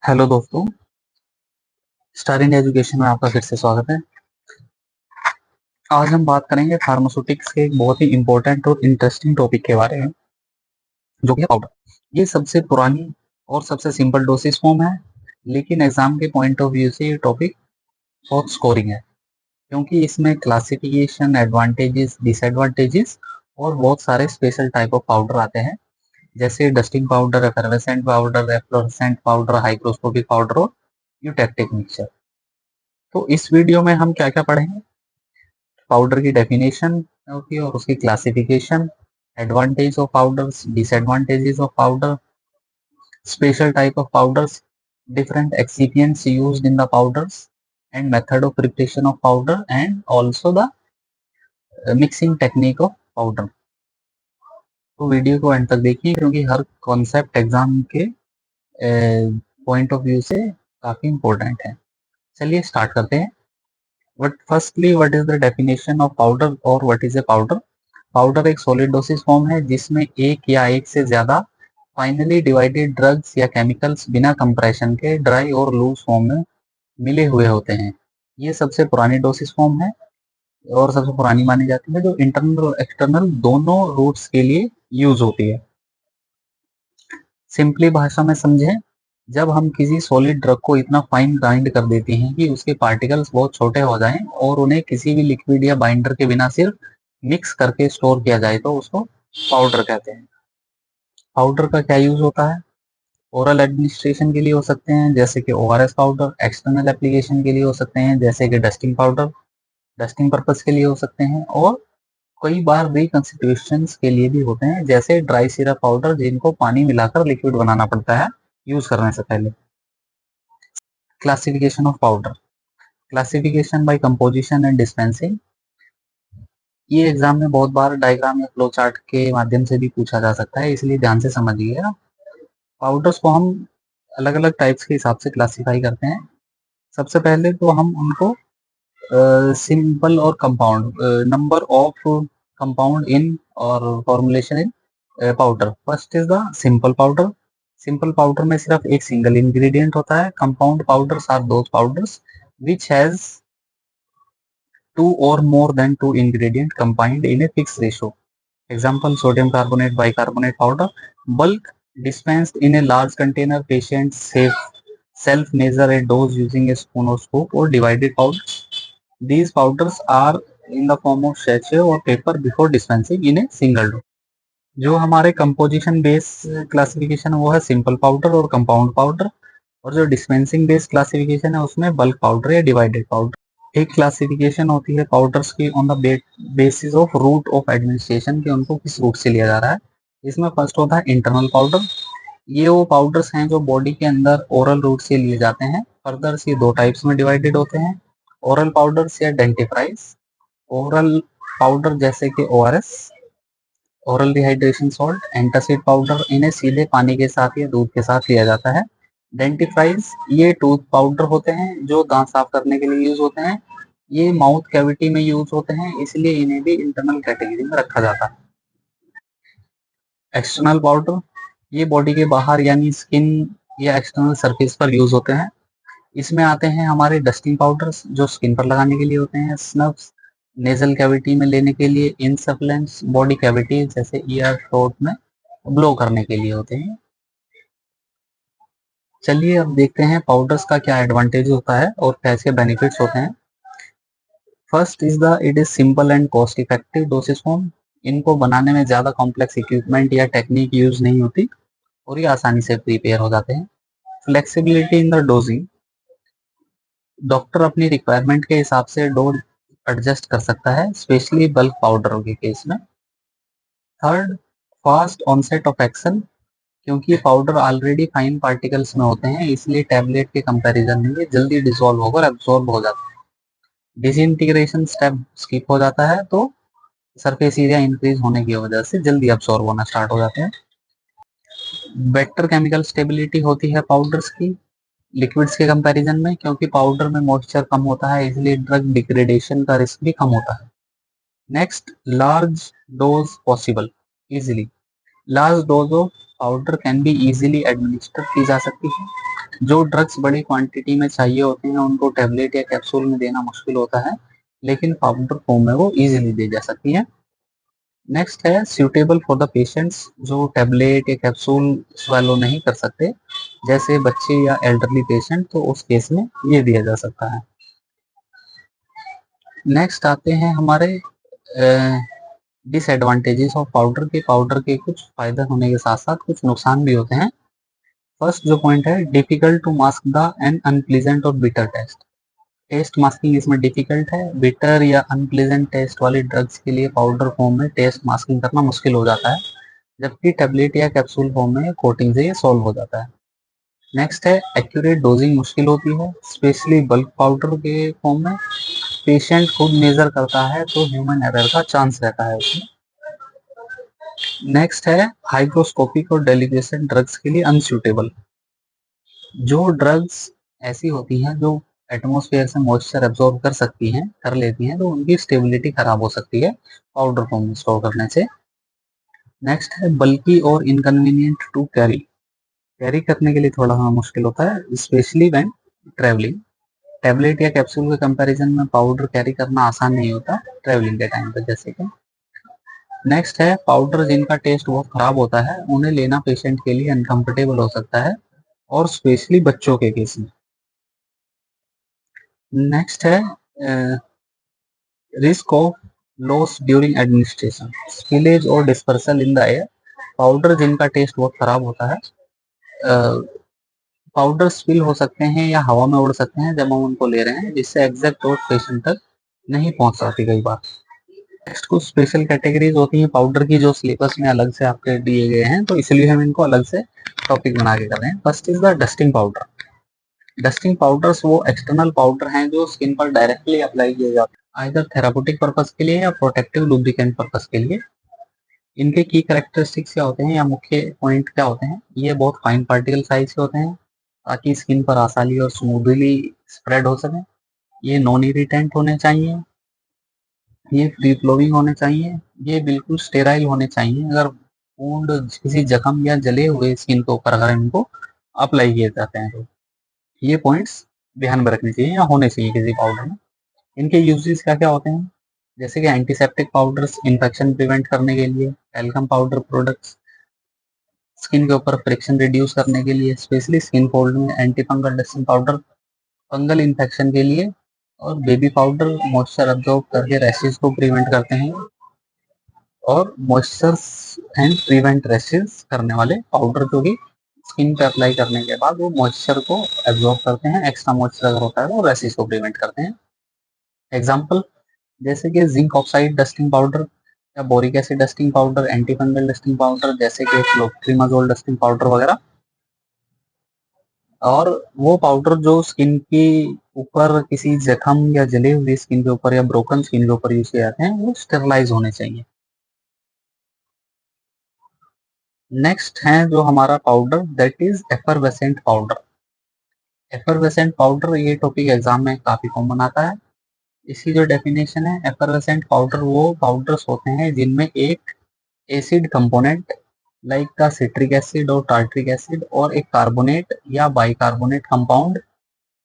Hello दोस्तों, star India education में आपका फिर से स्वागत है। आज हम बात करेंगे फार्मास्यूटिक्स के एक बहुत ही इंपॉर्टेंट और इंटरेस्टिंग टॉपिक के बारे में, जो कि है पाउडर। ये सबसे पुरानी और सबसे सिंपल डोसेज फॉर्म है, लेकिन एग्जाम के पॉइंट ऑफ व्यू से ये टॉपिक बहुत स्कोरिंग है, क्योंकि इसमें क्लासिफिकेशन, एडवांटेजेस, डिसएडवांटेजेस और बहुत सारे स्पेशल टाइप ऑफ पाउडर आते हैं, जैसे dusting powder, effervescent powder, efflorescent powder, hygroscopic powder और यूटेक्टिक मिक्सचर। तो इस वीडियो में हम क्या क्या पढ़ेंगे? पाउडर की डेफिनेशन होती है और उसकी classification, advantage of powders, disadvantages of powder, special type of powders, different excipients used in the powders, and method of preparation of powder, and also the mixing technique of powder। तो video को end तक देखिए, क्योंकि हर concept exam के point of view से काफी important है। चलिए स्टार्ट करते हैं। Firstly, what is the definition of powder और what is a powder? Powder एक सॉलिड डोसेज फॉर्म है जिसमें एक या एक से ज्यादा फाइनली डिवाइडेड ड्रग्स या केमिकल्स बिना कंप्रेशन के ड्राई और लूज फॉर्म में मिले हुए होते हैं। ये सबसे पुरानी डोसेज फॉर्म है और सबसे पुरानी मानी जाती है, जो इंटरनल और एक्सटर्नल दोनों रूट्स के लिए यूज होती है। सिंपली भाषा में समझें, जब हम किसी सॉलिड ड्रग को इतना फाइन ग्राइंड कर देते हैं कि उसके पार्टिकल्स बहुत छोटे हो जाएं और उन्हें किसी भी लिक्विड या बाइंडर के बिना सिर्फ मिक्स करके स्टोर किया जाए, तो उसको पाउडर कहते हैं। पाउडर का क्या यूज होता है? ओरल एडमिनिस्ट्रेशन के लिए हो सकते हैं, जैसे कि ओआरएस पाउडर। एक्सटर्नल एप्लीकेशन के लिए हो सकते हैं, जैसे कि डस्टिंग पाउडर, डस्टिंग पर्पज के लिए हो सकते हैं। और कई बार रिकंस्टिट्यूशन के लिए भी होते हैं, जैसे ड्राई सिरप पाउडर, जिनको पानी मिलाकर लिक्विड बनाना पड़ता है यूज करने से पहले। Classification of powder, classification bye composition and dispensing. ये एग्जाम में बहुत बार डायग्राम या फ्लो चार्ट के माध्यम से भी पूछा जा सकता है, इसलिए ध्यान से समझिएगा। पाउडर्स को हम अलग अलग टाइप्स के हिसाब से क्लासिफाई करते हैं। सबसे पहले तो हम उनको सिंपल और compound, number of compound in और formulation in powder. First is the simple powder. Simple powder में सिर्फ एक सिंगल इंग्रेडिएंट होता है। Compound powders are those powders which has two or more than two ingredient combined in a fixed ratio. Example: sodium carbonate, bicarbonate powder. Bulk dispensed in a large container. Patients self measure a dose using a spoon or scoop or divided powders. These powders are in the form of sachet or paper before dispensing in a single dose. जो हमारे composition base classification है वो है simple powder और compound powder, और जो dispensing base classification है उसमें बल्क पाउडर या डिवाइडेड पाउडर। एक क्लासिफिकेशन होती है पाउडर्स की on the basis of route of administration, कि उनको किस रूट से लिया जा रहा है। इसमें फर्स्ट होता है इंटरनल पाउडर। ये वो पाउडर्स हैं जो बॉडी के अंदर ओरल रूट से लिए जाते हैं। फर्दर ये दो टाइप्स में डिवाइडेड होते हैं: ओरल पाउडर्स या डेंटिफ्राइज। ओरल पाउडर जैसे कि ORS, oral dehydration salt, antacid powder, इन्हें सीधे पानी के साथ या दूध के साथ लिया जाता है। डेंटिफ्राइज ये टूथ पाउडर होते हैं जो दांत साफ करने के लिए यूज होते हैं। ये माउथ कैविटी में यूज होते हैं, इसलिए इन्हें भी इंटरनल कैटेगरी में रखा जाता है। एक्सटर्नल पाउडर ये बॉडी के बाहर यानी स्किन या एक्सटर्नल सरफेस पर यूज होते हैं। इसमें आते हैं हमारे डस्टिंग पाउडर्स, जो स्किन पर लगाने के लिए होते हैं। स्नफ्स नेजल कैविटी में लेने के लिए। इंसफ्लेंस बॉडी कैविटी जैसे ईयर, थ्रोट में ब्लो करने के लिए होते हैं। चलिए अब देखते हैं पाउडर्स का क्या एडवांटेज होता है और कैसे बेनिफिट्स होते हैं। First is the it is simple and cost effective dosage form. इनको बनाने में ज्यादा कॉम्प्लेक्स इक्विपमेंट या टेक्निक यूज नहीं होती और ये आसानी से प्रिपेयर हो जाते हैं। Flexibility in the dosing, doctor अपनी रिक्वायरमेंट के हिसाब से डोज एडजस्ट कर सकता है, स्पेशली बल्क पाउडर के केस में। Third, fast onset of action, क्योंकि पाउडर ऑलरेडी फाइन पार्टिकल्स में होते हैं, इसलिए टैबलेट के कंपैरिजन में ये जल्दी डिसॉल्व होकर एब्सॉर्ब हो जाता है। डिसइंटीग्रेशन स्टेप स्किप हो जाता है, तो सरफेस एरिया इंक्रीज होने की वजह से जल्दी एब्सॉर्ब होना स्टार्ट हो जाते हैं। बेटर केमिकल स्टेबिलिटी होती है पाउडर्स की लिक्विड्स के कंपैरिजन में, क्योंकि पाउडर में मॉइस्चर कम होता है, इसलिए ड्रग डिग्रेडेशन का रिस्क भी कम होता है। Next, large dose possible easily. Large dose of powder can be easily administer की जा सकती है। जो ड्रग्स बड़ी क्वांटिटी में चाहिए होते हैं उनको टैबलेट या कैप्सूल में देना मुश्किल होता है, लेकिन पाउडर फॉर्म में वो इजीली दी जा सकती है। नेक्स्ट है सूटेबल फॉर द पेशेंट्स, जो टैबलेट या कैप्सूल स्वेलो नहीं कर सकते, जैसे बच्चे या एल्डरली पेशेंट, तो उस केस में ये दिया जा सकता है। नेक्स्ट आते हैं हमारे डिसएडवांटेजेस ऑफ पाउडर के। पाउडर के कुछ फायदे होने के साथ साथ कुछ नुकसान भी होते हैं। फर्स्ट जो पॉइंट है, difficult to mask the an unpleasant और बिटर टेस्ट। टेस्ट मास्किंग इसमें डिफिकल्ट है। बिटर या अनप्लीजेंट टेस्ट वाली ड्रग्स के लिए पाउडर फॉर्म में टेस्ट मास्किंग करना मुश्किल हो जाता है, जबकि टैबलेट या कैप्सूल फॉर्म में कोटिंग से ये सॉल्व हो जाता है। नेक्स्ट है, एक्यूरेट डोजिंग मुश्किल होती है, स्पेशली बल्क पाउडर के फॉर्म में। पेशेंट खुद मेजर करता है तो ह्यूमन एरर का चांस रहता है उसमें। नेक्स्ट है, हाइग्रोस्कोपिक और डेलीगेशन ड्रग्स के लिए अनसूटेबल। जो ड्रग्स ऐसी होती हैं जो एटमॉस्फेयर से मॉइस्चर एब्जॉर्ब कर सकती हैं, कर लेती हैं, तो उनकी स्टेबिलिटी खराब हो सकती है पाउडर फॉर्म में स्टोर करने से। नेक्स्ट है, बल्की और इनकन्वीनियंट टू कैरी। कैरी करने के लिए थोड़ा मुश्किल होता है, स्पेशली व्हेन ट्रैवलिंग। टैबलेट या कैप्सूल के कंपैरिजन में पाउडर कैरी करना आसान नहीं होता ट्रैवलिंग के टाइम पे, जैसे कि। नेक्स्ट है, पाउडर जिनका टेस्ट बहुत खराब होता है उन्हें लेना पेशेंट के लिए अनकंफर्टेबल हो सकता है, और स्पेशली बच्चों के केस में। नेक्स्ट है, risk of loss during administration, spillage और dispersal in the air. Powder जिनका टेस्ट बहुत खराब होता है, पाउडर स्पिल हो सकते हैं या हवा में उड़ सकते हैं जब हम उनको ले रहे हैं, जिससे एग्जैक्ट डोज पेशेंट तक नहीं पहुंच सकती कई बार। नेक्स्ट कुछ स्पेशल कैटेगरीज होती हैं पाउडर की, जो सिलेबस में अलग से आपके दिए गए हैं, तो इसलिए हम इनको अलग से टॉपिक बना के कर रहे हैं। First is the dusting powder. Dusting powders वो एक्सटर्नल पाउडर हैं जो स्किन पर डायरेक्टली अप्लाई किए जाते हैं, आइदर थेरापेटिक पर्पस के लिए या प्रोटेक्टिव लुब्रिकेंट पर्पस के लिए। इनके की कैरेक्टरिस्टिक्स क्या होते हैं या मुख्य पॉइंट क्या होते हैं? ये बहुत फाइन पार्टिकल साइज के होते हैं ताकि स्किन पर आसानी और स्मूथली स्प्रेड हो सके। ये नॉन इरिटेंट होने चाहिए, ये फ्री फ्लोइंग होने चाहिए, ये बिल्कुल स्टेराइल होने चाहिए। अगर वुंड, किसी जख्म या जले हुए स्किन के ऊपर अगर इनको अप्लाई किए जाते हैं तो ये पॉइंट्स ध्यान में रखने चाहिए या होने चाहिए किसी पाउडर में। इनके यूजेस क्या क्या होते हैं? जैसे कि एंटीसेप्टिक पाउडर्स इन्फेक्शन प्रिवेंट करने के लिए, टैल्कम पाउडर प्रोडक्ट्स स्किन के ऊपर फ्रिक्शन रिड्यूस करने के लिए, स्पेशली स्किन फोल्ड में anti fungal dusting powder fungal infection के लिए, और बेबी पाउडर मॉइस्चर अब्जॉर्ब करके रैशेज को प्रिवेंट करते हैं, और मॉइस्चर एंड प्रिवेंट रैशेज करने वाले पाउडर जो कि स्किन पे अप्लाई करने के बाद वो मॉइस्चर को एब्जॉर्ब करते हैं, एक्स्ट्रा मॉइस्चर अगर होता है तो रैशेज को प्रिवेंट करते हैं। एग्जाम्पल जैसे कि जिंक ऑक्साइड डस्टिंग पाउडर या boric acid dusting powder, anti fungal dusting powder जैसे कि क्लोट्रिमाजोल डस्टिंग पाउडर वगैरह। और वो पाउडर जो स्किन के ऊपर किसी जख्म या जले हुए स्किन के ऊपर या ब्रोकन स्किन के ऊपर यूज किए जाते हैं, वो स्टेरलाइज होने चाहिए। नेक्स्ट है जो हमारा powder, that is effervescent powder. Effervescent powder ये टॉपिक एग्जाम में काफी कॉमन आता है। इसकी जो डेफिनेशन है, एफरवेसेंट पाउडर वो पाउडर्स होते हैं जिनमें एक एसिड कंपोनेंट लाइक का सिट्रिक एसिड और टार्ट्रिक एसिड और एक कार्बोनेट या बाइकार्बोनेट कंपाउंड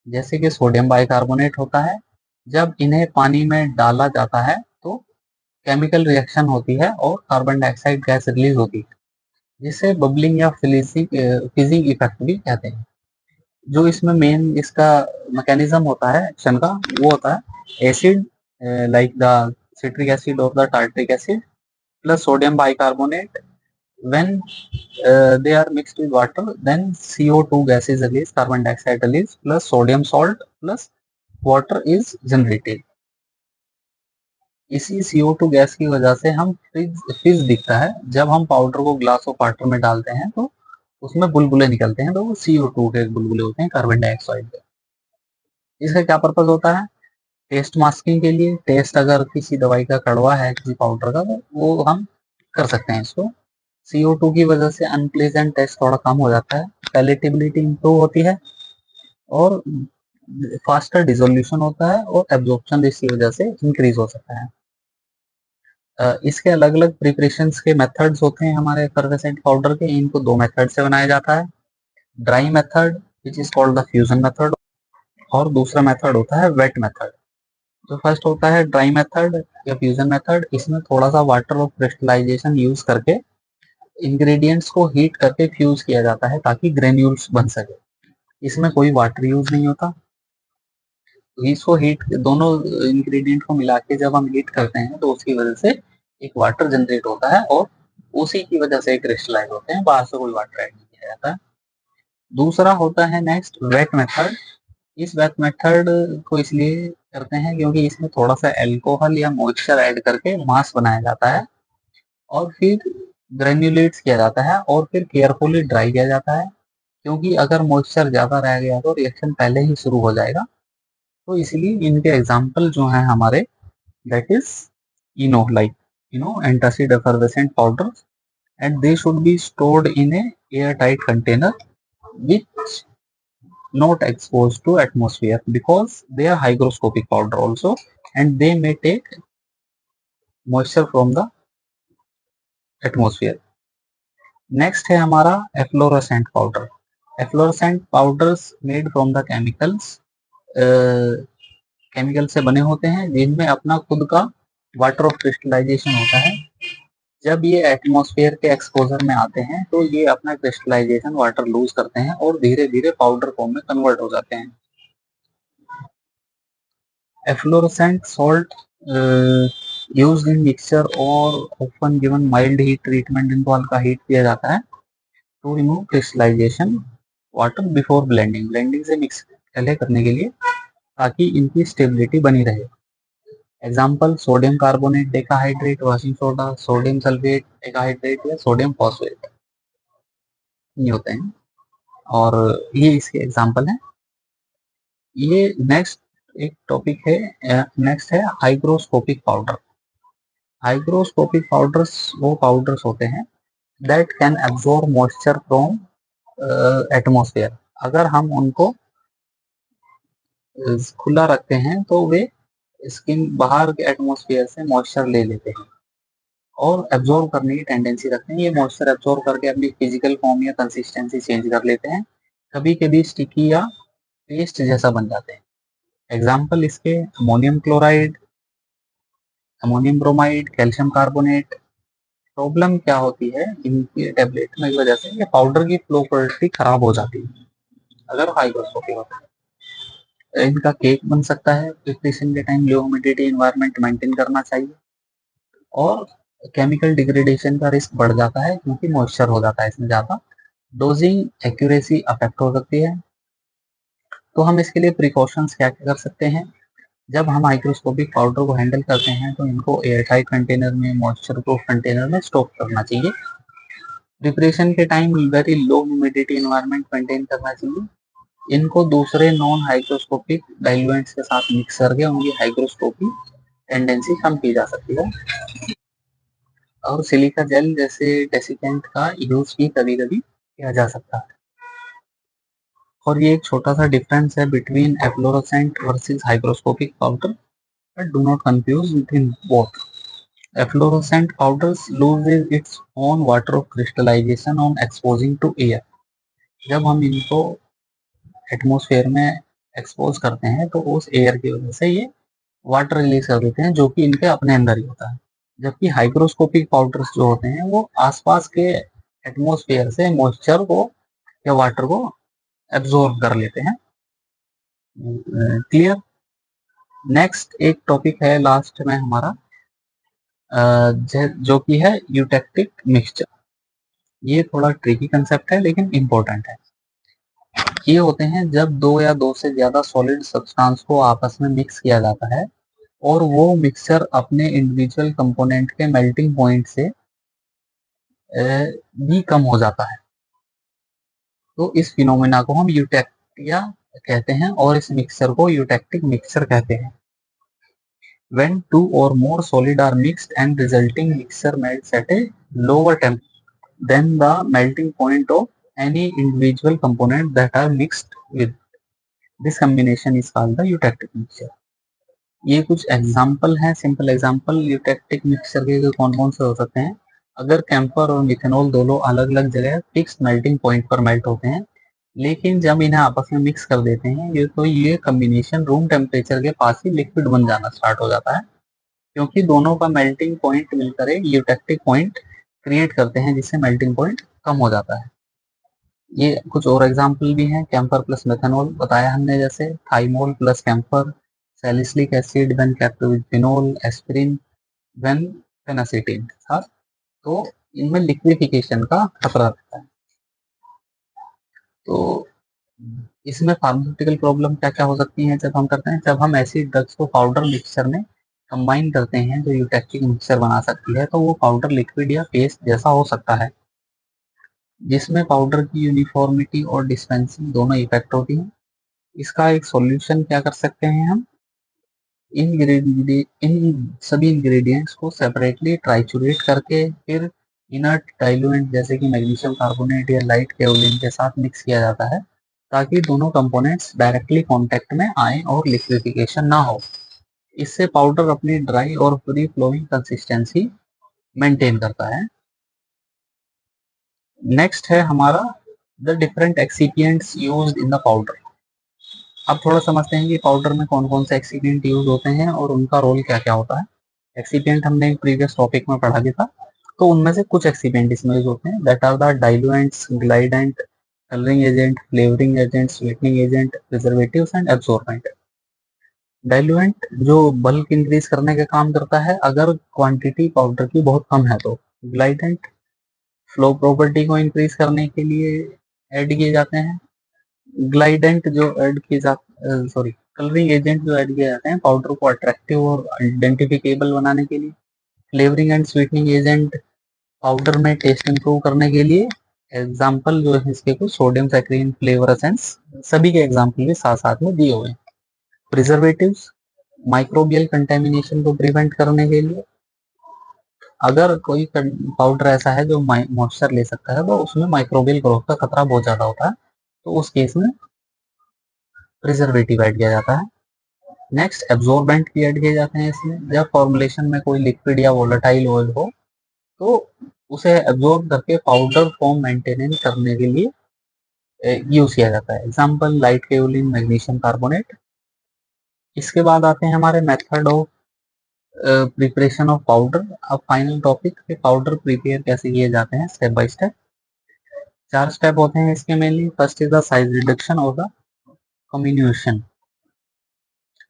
जैसे कि सोडियम बाइकार्बोनेट होता है। जब इन्हें पानी में डाला जाता है तो केमिकल रिएक्शन होती है और कार्बन डाइऑक्साइड गैस रिलीज होती है, जिसे बबलिंग या फिजिंग इफेक्ट भी कहते हैं। जो इसमें मेन इसका मैकेनिज्म होता है एक्शन का, वो होता है acid like the citric acid और the tartaric acid plus sodium bicarbonate, when they are mixed with water, then CO2 gas is released, carbon dioxide released, plus sodium salt plus water is generated। इसी CO2 gas की वजह से हम फिज दिखता है। जब हम पाउडर को ग्लास ऑफ वाटर में डालते हैं तो उसमें बुलबुले निकलते हैं, तो वो CO2 के बुलबुले होते हैं, कार्बन डाइऑक्साइड के। इसका क्या पर्पज होता है? टेस्ट मास्किंग के लिए। टेस्ट अगर किसी दवाई का कड़वा है, किसी पाउडर का, तो वो हम कर सकते हैं इसको। CO2 की वजह से अनप्लेजेंट टेस्ट थोड़ा कम हो जाता है, पैलेटेबिलिटी इंप्रूव होती है, और फास्टर डिसोल्यूशन होता है, और एब्जॉर्प्शन इसकी वजह से इंक्रीज हो सकता है। इसके अलग अलग प्रिपरेशंस के मेथड्स होते हैं हमारे एफरवेसेंट पाउडर के। इनको दो मेथड से बनाया जाता है, dry method which is called the fusion method. और दूसरा मेथड होता है वेट मेथड। जो फर्स्ट होता है ड्राई मेथड या फ्यूजन मेथड, इसमें थोड़ा सा वाटर और क्रिस्टलाइजेशन यूज करके इंग्रेडिएंट्स को हीट करके फ्यूज किया जाता है ताकि ग्रेन्यूल्स बन सके। इसमें कोई वाटर यूज नहीं होता। इसको हीट, दोनों इंग्रेडिएंट को मिला के जब हम हीट करते हैं तो उसकी वजह से एक वाटर जनरेट होता है और उसी की वजह से क्रिस्टलाइज होते हैं, बाहर से कोई वाटर ऐड नहीं किया जाता है। दूसरा होता है नेक्स्ट वेट मेथड। इस वेट मेथड को इसलिए करते हैं क्योंकि इसमें थोड़ा सा एल्कोहल या मॉइस्चर ऐड करके मास बनाया जाता है और फिर ग्रेन्युलेट्स किया जाता है और फिर केयरफुली ड्राई किया जाता है, क्योंकि अगर मॉइस्चर ज़्यादा रह गया तो रिएक्शन पहले ही शुरू हो जाएगा। तो इसलिए इनके एग्जाम्पल जो हैं हमारे, that is Eno, like antacid effervescent powder, and they should be stored in a airtight container which not exposed to atmosphere because they are hygroscopic powder also and they may take moisture from the atmosphere. Next है हमारा efflorescent powder. Efflorescent powders made from the chemicals, chemical से बने होते हैं जिनमें अपना खुद का वाटर ऑफ क्रिस्टलाइजेशन होता है। जब ये एटमॉस्फेयर के एक्सपोजर में आते हैं तो ये अपना क्रिस्टलाइजेशन वाटर लूज करते हैं और धीरे धीरे पाउडर फॉर्म में कन्वर्ट हो जाते हैं। Efflorescent salt used in mixture और often given mild heat treatment, इनको हल्का हीट किया जाता है to remove crystallisation water before blending, blending से मिक्स पहले करने के लिए ताकि इनकी स्टेबिलिटी बनी रहे। Example sodium carbonate decahydrate, washing soda, sodium sulphate decahydrate या सोडियम फॉस्फेट, ये होते हैं और ये इसके एग्जाम्पल हैं। ये नेक्स्ट एक टॉपिक है, नेक्स्ट है हाइग्रोस्कोपिक पाउडर। हाइग्रोस्कोपिक पाउडर्स वो पाउडर्स होते हैं that can absorb moisture from atmosphere. अगर हम उनको खुला रखते हैं तो वे स्किन बाहर के एटमॉस्फेयर से मॉइस्चर ले लेते हैं और एब्जॉर्ब करने की टेंडेंसी रखते हैं। ये मॉइस्चर एब्जॉर्ब करके अपनी फिजिकल फॉर्म या कंसिस्टेंसी चेंज कर लेते हैं, कभी कभी स्टिकी या पेस्ट जैसा बन जाते हैं। एग्जाम्पल इसके ammonium chloride, ammonium bromide, calcium carbonate. Problem क्या होती है इनकी टेबलेट की वजह से, ये पाउडर की फ्लो क्वालिटी खराब हो जाती है अगर हाइग्रोस्कोपिक होता है। इनका केक बन सकता है, प्रिपरेशन के टाइम लो ह्यूमिडिटी एनवायरनमेंट मेंटेन करना चाहिए और केमिकल डिग्रेडेशन का रिस्क बढ़ जाता है क्योंकि मॉइस्चर हो जाता है इसमें ज़्यादा। डोजिंग एक्यूरेसी अफेक्ट हो सकती है। तो हम इसके लिए प्रिकॉशंस क्या क्या कर सकते हैं? जब हम माइक्रोस्कोपिक पाउडर को हैंडल करते हैं तो इनको एयरटाइट कंटेनर में, मॉइस्चर प्रूफ कंटेनर में स्टोर करना चाहिए। प्रिपरेशन के time very low humidity environment maintain करना चाहिए। इनको दूसरे नॉन हाइग्रोस्कोपिक डाइल्यूएंट्स के साथ मिक्स करके उनकी हाइग्रोस्कोपी टेंडेंसी कम की जा सकती है। और सिलिका जेल जैसे डेसिकेंट का यूज भी कभी कभी किया जा सकता है। और ये एक छोटा सा डिफरेंस है between efflorescent versus hygroscopic powder, but do not confuse between both. Efflorescent powders loses its own water of crystallization on exposing to air. जब हम इनको एटमॉस्फेयर में एक्सपोज करते हैं तो उस एयर की वजह से ये वाटर रिलीज कर देते हैं जो कि इनके अपने अंदर ही होता है। जबकि हाइग्रोस्कोपिक पाउडर्स जो होते हैं वो आसपास के एटमॉस्फेयर से मॉइस्चर को या वाटर को एब्जॉर्ब कर लेते हैं। क्लियर? नेक्स्ट एक टॉपिक है लास्ट में हमारा, जो कि है यूटेक्टिक मिक्सचर। ये थोड़ा ट्रिकी कंसेप्ट है लेकिन इम्पोर्टेंट है। ये होते हैं जब दो या दो से ज्यादा सॉलिड सब्सटेंस को आपस में मिक्स किया जाता है और वो मिक्सचर अपने इंडिविजुअल कंपोनेंट के मेल्टिंग पॉइंट से भी कम हो जाता है। तो इस फिनोमेना को हम यूटेक्टिया कहते हैं और इस मिक्सचर को यूटेक्टिक मिक्सचर कहते हैं। When two or more solid are mixed and resulting mixture melts at a lower temperature than the melting point of any individual component that are mixed with. This combination is called the eutectic mixture. ये कुछ example हैं, simple example eutectic mixture के कौन कौन से हो सकते हैं। अगर कैम्फर और मिथेनॉल दोनों अलग अलग जगह फिक्स मेल्टिंग पॉइंट पर मेल्ट होते हैं लेकिन जब इन्हें आपस में मिक्स कर देते हैं ये कॉम्बिनेशन रूम टेम्परेचर के पास ही लिक्विड बन जाना स्टार्ट हो जाता है, क्योंकि दोनों का मेल्टिंग पॉइंट मिलकर एक यूटेक्टिक पॉइंट क्रिएट करते हैं, जिससे मेल्टिंग पॉइंट कम हो जाता है। ये कुछ और एग्जाम्पल भी हैं, कैम्फर प्लस मेथनॉल बताया हमने, जैसे thymol plus camphor, salicylic acid when kept with phenol, aspirin when phenacetin के साथ। तो इनमें लिक्विफिकेशन का खतरा रहता है। तो इसमें फार्मास्यूटिकल प्रॉब्लम क्या क्या हो सकती है जब हम करते हैं, जब हम ऐसी ड्रग्स को पाउडर मिक्सचर में कंबाइन करते हैं जो यूटेक्टिक मिक्सचर बना सकती है, तो वो पाउडर लिक्विड या पेस्ट जैसा हो सकता है, जिसमें पाउडर की यूनिफॉर्मिटी और डिस्पेंसिंग दोनों इफेक्ट होती हैं। इसका एक सॉल्यूशन क्या कर सकते हैं हम, इन सभी इंग्रेडिएंट्स को सेपरेटली ट्राइचुरेट करके फिर इनर्ट डाइल्यूएंट जैसे कि मैग्नीशियम कार्बोनेट या लाइट केओलिन के साथ मिक्स किया जाता है, ताकि दोनों कंपोनेंट्स डायरेक्टली कांटेक्ट में आए और लिक्विफिकेशन ना हो। इससे पाउडर अपनी ड्राई और फ्री फ्लोइंग कंसिस्टेंसी मेंटेन करता है। नेक्स्ट है हमारा the different excipients used in the powder. अब थोड़ा समझते हैं कि पाउडर में कौन कौन से एक्सिपिएंट यूज होते हैं और उनका रोल क्या क्या होता है। एक्सिपिएंट हमने एक प्रीवियस टॉपिक में पढ़ा भी था, तो उनमें से कुछ एक्सिपिएंट इसमें यूज होते हैं, that are the diluents, glidant, colouring agent, flavouring agent, sweetening agent, preservatives and absorbent. Diluent जो बल्क इंक्रीज करने का काम करता है अगर क्वांटिटी पाउडर की बहुत कम है तो। ग्लाइडेंट फ्लो प्रॉपर्टी को इंक्रीज करने के लिए ऐड किए जाते हैं। ग्लाइडेंट जो ऐड किए जाते सॉरी कलरिंग एजेंट जो ऐड किए जाते हैं पाउडर को अट्रैक्टिव और आइडेंटिफिकेबल बनाने के लिए। Flavouring and sweetening agent powder में टेस्ट इंप्रूव करने के लिए। एग्जाम्पल जो है इसके कुछ सोडियम सैक्रिन, फ्लेवर एसेंस, सभी के एग्जाम्पल भी साथ साथ में दिए हुए हैं। प्रिजर्वेटिव्स माइक्रोबियल कंटेमिनेशन को प्रिवेंट करने के लिए। अगर कोई पाउडर ऐसा है जो मॉइस्चर ले सकता है तो उसमें माइक्रोबियल ग्रोथ का खतरा बहुत ज्यादा होता है, तो उस केस में प्रिजर्वेटिव ऐड किया जाता है। नेक्स्ट एब्जॉर्बेंट भी ऐड किए जाते हैं इसमें, जब फॉर्मुलेशन में कोई लिक्विड या वोलेटाइल ऑयल हो तो उसे एब्जॉर्ब करके पाउडर फॉर्म मेंटेन करने के लिए यूज किया जाता है। Example light kaolin, magnesium carbonate. इसके बाद आते हैं हमारे method of preparation of powder. अब फाइनल टॉपिक पे पाउडर प्रिपेयर कैसे किए जाते हैं स्टेप बाय स्टेप। 4 स्टेप होते हैं इसके mainly. First is the size reduction और द कम्युनिकेशन।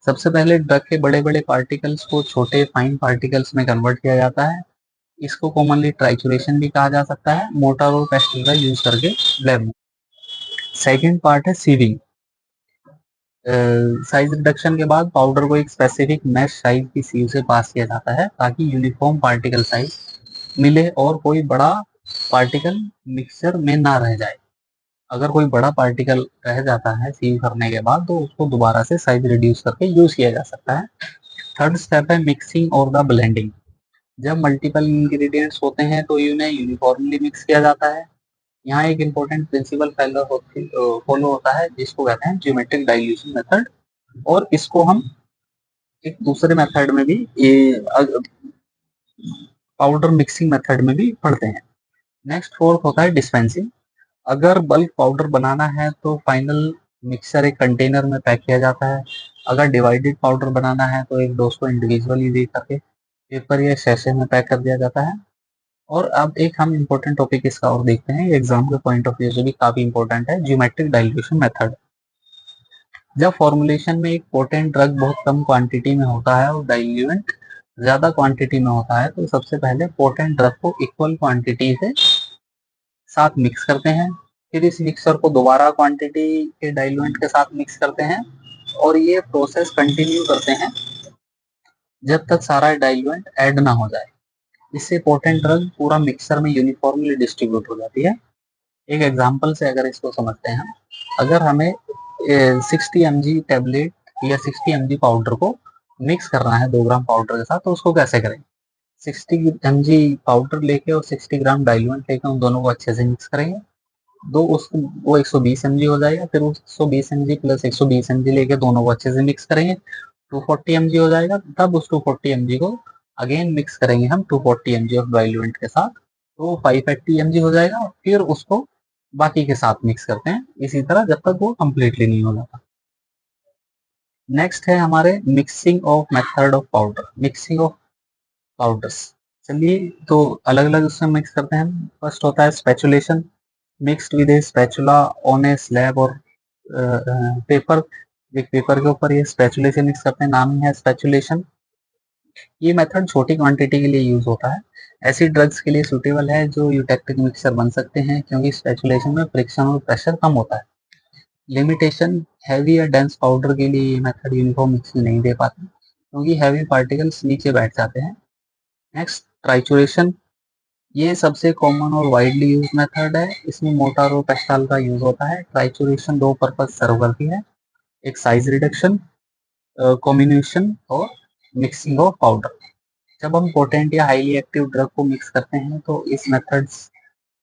सबसे पहले ड्रग के बड़े बड़े पार्टिकल्स को छोटे फाइन पार्टिकल्स में कन्वर्ट किया जाता है। इसको कॉमनली ट्राइचुरेशन भी कहा जा सकता है, मोटर और पेस्टल का यूज करके लैब में। सेकेंड पार्ट है सीविंग। साइज रिडक्शन के बाद पाउडर को एक स्पेसिफिक मैश साइज की सीव से पास किया जाता है ताकि यूनिफॉर्म पार्टिकल साइज मिले और कोई बड़ा पार्टिकल मिक्सचर में ना रह जाए। अगर कोई बड़ा पार्टिकल रह जाता है सीव करने के बाद तो उसको दोबारा से साइज रिड्यूस करके यूज किया जा सकता है। थर्ड स्टेप है मिक्सिंग और द ब्लेंडिंग। जब मल्टीपल इंग्रेडिएंट्स होते हैं तो इन्हें यूनिफॉर्मली मिक्स किया जाता है। यहाँ एक इम्पोर्टेंट प्रिंसिपल फॉलो होता है जिसको कहते हैं ज्योमेट्रिक डाइल्यूशन मेथड, और इसको हम एक दूसरे मेथड में भी पाउडर मिक्सिंग मेथड में भी पढ़ते हैं। नेक्स्ट फोर्थ होता है डिस्पेंसिंग। अगर बल्क पाउडर बनाना है तो फाइनल मिक्सचर एक कंटेनर में पैक किया जाता है। अगर डिवाइडेड पाउडर बनाना है तो एक डोज को इंडिविजुअली दे करके पेपर या शैशे में पैक कर दिया जाता है। और अब एक हम इम्पोर्टेंट टॉपिक इसका और देखते हैं, एग्जाम के पॉइंट ऑफ व्यू से भी काफी इंपॉर्टेंट है, ज्योमेट्रिक डाइल्यूशन मेथड। जब फॉर्मुलेशन में एक पोटेंट ड्रग बहुत कम क्वांटिटी में होता है और डाइल्यूएंट ज्यादा क्वांटिटी में होता है तो सबसे पहले पोटेंट ड्रग को इक्वल क्वांटिटी से साथ मिक्स करते हैं। फिर इस मिक्सर को दोबारा क्वांटिटी के डाइल्यूएंट के साथ मिक्स करते हैं और ये प्रोसेस कंटिन्यू करते हैं जब तक सारा डाइल्यूएंट ऐड ना हो जाए। इससे पोटेंट ड्रग पूरा मिक्सर में यूनिफॉर्मली डिस्ट्रीब्यूट हो जाती है। एक एग्जांपल से अगर इसको समझते हैं हम, अगर हमें 60 mg टेबलेट या 60 mg पाउडर को मिक्स करना है 2 ग्राम पाउडर के साथ, तो उसको कैसे करें। 60 mg पाउडर लेके और 60 ग्राम डाइल्यूएंट लेके उन दोनों को अच्छे से मिक्स करेंगे। दो उस वो 120 mg हो जाएगा, फिर उस 120 mg प्लस 120 mg लेके दोनों को अच्छे से मिक्स करेंगे, 240 mg हो जाएगा। तब उस 240 mg को अगेन मिक्स करेंगे हम 240 mg ऑफ डाइल्यूएंट के साथ, तो 580 mg हो जाएगा। फिर उसको बाकी के साथ मिक्स करते हैं इसी तरह जब तक वो कंप्लीटली नहीं हो जाता। नेक्स्ट है हमारे mixing of method of powder, mixing of powders. चलिए तो अलग अलग उसमें मिक्स करते हैं। फर्स्ट होता है spatulation, mixed with a spatula on a slab और पेपर, एक पेपर के ऊपर ये स्पैचुलेशन मिक्स करते हैं, नाम ही है स्पैचुलेशन। ये मेथड छोटी क्वांटिटी के लिए यूज होता है, ऐसी ड्रग्स के लिए सूटेबल है जो यूटेक्टिक मिक्सर बन सकते हैं क्योंकि स्पैचुलेशन में फ्रिक्शन और प्रेशर कम होता है। लिमिटेशन, हैवी या डेंस पाउडर के लिए ये मेथड यूनिफॉर्म मिक्सिंग नहीं दे पाती क्योंकि हैवी पार्टिकल्स नीचे बैठ जाते हैं। नेक्स्ट ट्राइचुरेशन, ये सबसे कॉमन और वाइडली यूज मेथड है, इसमें मोटार और पेस्टाल का यूज होता है। ट्राइचुरेशन दो पर्पज सर्व करती है, एक साइज रिडक्शन, कॉम्बिनेशन और मिक्सिंग ऑफ पाउडर। जब हम पोटेंट या हाईली एक्टिव ड्रग को मिक्स करते हैं तो इस मेथड्स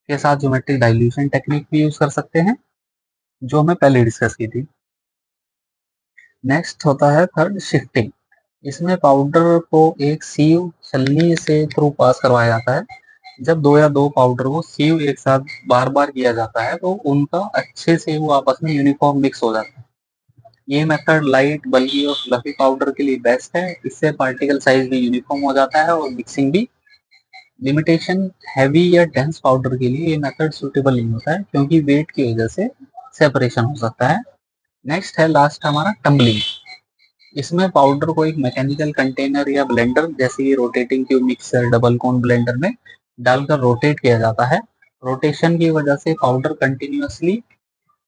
के साथ ज्योमेट्रिक डाइल्यूशन टेक्निक भी यूज कर सकते हैं जो हमें पहले डिस्कस की थी। नेक्स्ट होता है थर्ड शिफ्टिंग, इसमें पाउडर को एक सीव छलनी से थ्रू पास करवाया जाता है। जब दो या दो पाउडर को सीव एक साथ बार बार किया जाता है तो उनका अच्छे से वो आपस में यूनिफॉर्म मिक्स हो जाता है। ये मेथड लाइट बल्की और फ्लफी पाउडर के लिए बेस्ट है, इससे पार्टिकल साइज भी यूनिफॉर्म हो जाता है और मिक्सिंग भी। लिमिटेशन, हैवी या डेंस पाउडर के लिए ये मेथड सूटेबल नहीं होता है क्योंकि वेट की वजह से सेपरेशन हो सकता है। नेक्स्ट है लास्ट हमारा टम्बलिंग, इसमें पाउडर को एक मैकेनिकल कंटेनर या ब्लेंडर जैसे कि रोटेटिंग ट्यूब मिक्सर, डबल कोन ब्लेंडर में डालकर रोटेट किया जाता है। रोटेशन की वजह से पाउडर कंटिन्यूअसली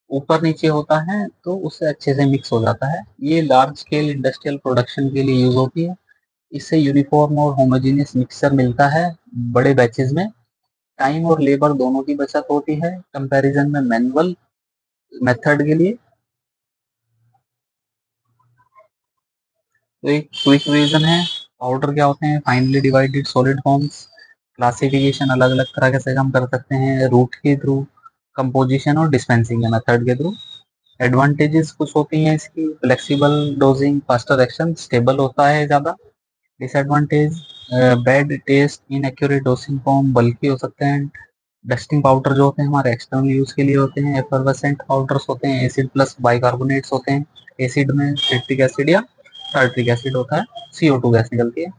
ऊपर नीचे होता है तो उससे अच्छे से मिक्स हो जाता है। ये लार्ज स्केल इंडस्ट्रियल प्रोडक्शन के लिए यूज होती है, इससे यूनिफॉर्म और होमोजेनियस मिक्सचर मिलता है बड़े बैचेस में। टाइम और लेबर दोनों की बचत होती है कंपैरिजन में मैनुअल मेथड के लिए। तो एक क्विक रिवीजन है, पाउडर क्या होते हैं, finally divided solid forms. Classification अलग अलग तरह से हम कर सकते हैं, रूट के थ्रू, कंपोजिशन और डिस्पेंसिंग के मेथड के थ्रू। एडवांटेजेस कुछ होती हैं इसकी, flexible dosing, faster action, stable होता है ज़्यादा। Disadvantage, bad taste, inaccurate dosing form, bulky हो सकते हैं। डस्टिंग पाउडर जो होते हैं हमारे एक्सटर्नल यूज के लिए होते हैं। एफरवेसेंट पाउडर्स होते हैं, एसिड प्लस बाइकार्बोनेट्स होते हैं, एसिड में सिट्रिक एसिड या टार्ट्रिक एसिड होता है, CO2 गैस निकलती है।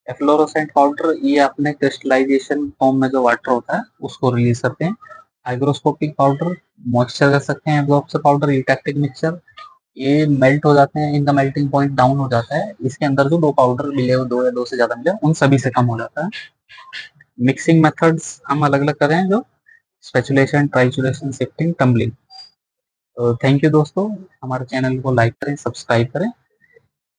एफ्लोरोसेंट पाउडर, ये अपने क्रिस्टलाइजेशन फॉर्म में जो वाटर होता है उसको रिलीज करते हैं। हाइग्रोस्कोपिक पाउडर, मॉइस्चर कर सकते हैं। एब्जॉर्प्शन पाउडर, यूटैक्टिक मिक्सचर, ये मेल्ट हो जाते हैं, इनका मेल्टिंग पॉइंट डाउन हो जाता है, इसके अंदर जो दो पाउडर मिले हो, दो या दो से ज्यादा मिले उन सभी से कम हो जाता है। मिक्सिंग मेथड्स हम अलग अलग कर रहे हैं, जो स्पेचुलेशन, ट्राइचुलेशन, शिफ्टिंग, टम्बलिंग। तो थैंक यू दोस्तों, हमारे चैनल को लाइक करें, सब्सक्राइब करें।